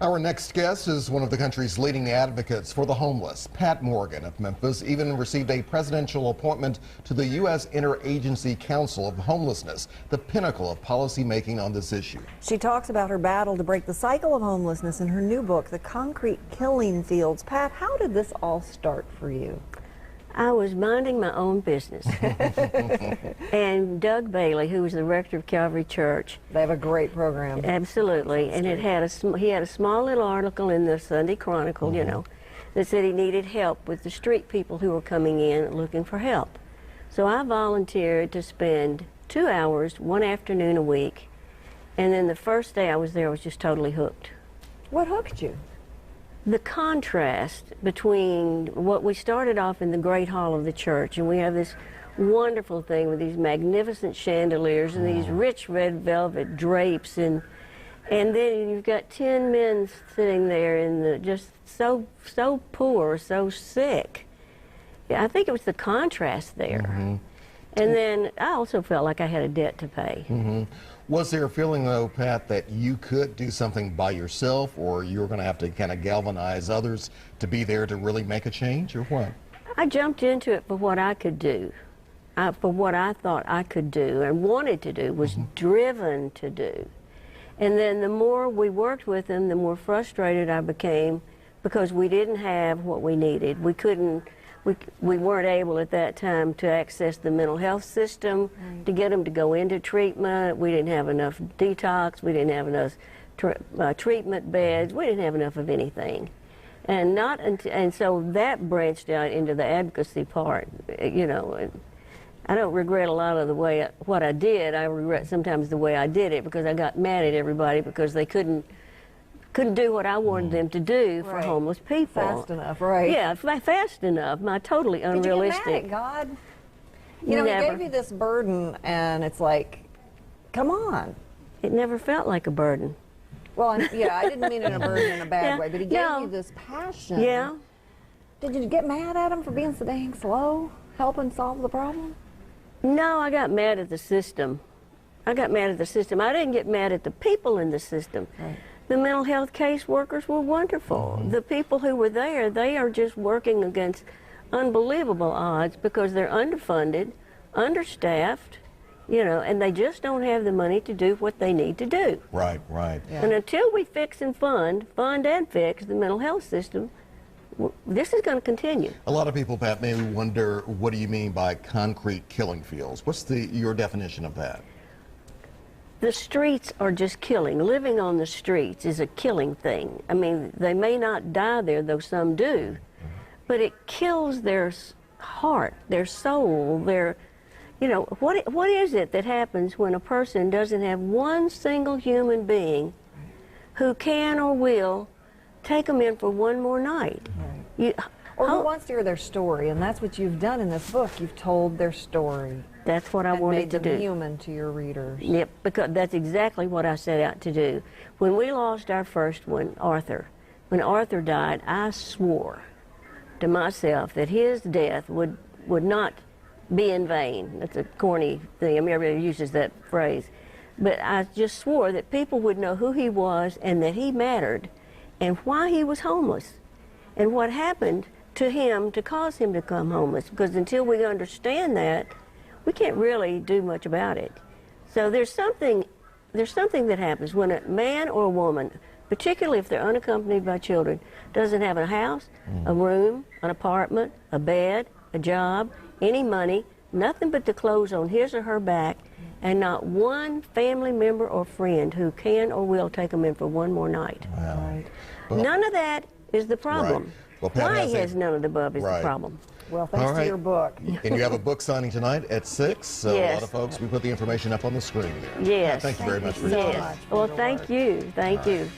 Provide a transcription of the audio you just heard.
Our next guest is one of the country's leading advocates for the homeless. Pat Morgan of Memphis even received a presidential appointment to the U.S. Interagency Council of Homelessness, the pinnacle of policy making on this issue. She talks about her battle to break the cycle of homelessness in her new book, The Concrete Killing Fields. Pat, how did this all start for you? I was minding my own business. And Doug Bailey, who was the rector of Calvary Church. They have a great program. Absolutely. And he had a small little article in the Sunday Chronicle, you know, that said he needed help with the street people who were coming in looking for help. So I volunteered to spend 2 hours, one afternoon a week. And then the first day I was there, I was just totally hooked. What hooked you? The contrast between what we started off in the Great Hall of the church, and we have this wonderful thing with these magnificent chandeliers and these rich red velvet drapes, and then you've got 10 men sitting there in the just so poor, so sick. Yeah, I think it was the contrast there. And then I also felt like I had a debt to pay. Was there a feeling, though, Pat, that you could do something by yourself, or you were going to have to kind of galvanize others to be there to really make a change, or what? I jumped into it for what I could do, for what I thought I could do and wanted to do, was driven to do. And then the more we worked with them, the more frustrated I became because we didn't have what we needed. We weren't able at that time to access the mental health system, to get them to go into treatment. We didn't have enough detox. We didn't have enough treatment beds. We didn't have enough of anything. And so that branched out into the advocacy part, you know. I don't regret a lot of what I did. I regret sometimes the way I did it because I got mad at everybody because they couldn't do what I wanted them to do for homeless people. Fast enough, right? Yeah, fast enough. Totally unrealistic. Did you get mad at God? You know, He gave you this burden, and it's like, come on. It never felt like a burden. Well, yeah, I didn't mean it in a burden in a bad way, but He gave you this passion. Yeah. Did you get mad at Him for being so dang slow, helping solve the problem? No, I got mad at the system. I got mad at the system. I didn't get mad at the people in the system. The mental health caseworkers were wonderful. The people who were there, they are just working against unbelievable odds because they're underfunded, understaffed, you know, and they just don't have the money to do what they need to do. Right. Yeah. And until we fix and fund and fix the mental health system, this is going to continue. A lot of people, Pat, may wonder, what do you mean by concrete killing fields? What's your definition of that? The streets are just killing. Living on the streets is a killing thing. I mean, they may not die there, though some do, but it kills their heart, their soul, you know, what is it that happens when a person doesn't have one single human being who can or will take them in for one more night? Or who wants to hear their story, and that's what you've done in this book. You've told their story. That's what I wanted to do. Made them human to your readers. Yep, because that's exactly what I set out to do. When we lost our first one, Arthur, when Arthur died, I swore to myself that his death would not be in vain. That's a corny thing. I mean, everybody uses that phrase. But I just swore that people would know who he was and that he mattered and why he was homeless and what happened to him to cause him to become homeless. Because until we understand that, we can't really do much about it. So there's something that happens when a man or a woman, particularly if they're unaccompanied by children, doesn't have a house, a room, an apartment, a bed, a job, any money, nothing but the clothes on his or her back, and not one family member or friend who can or will take them in for one more night. Wow. Well, none of that is the problem. Well, Pat Why has none of the above is the problem. Well, thanks to your book. And you have a book signing tonight at 6, so yes. A lot of folks, we put the information up on the screen there. Yes. Pat, thank you very much for your time. Well, thank you. Thank you.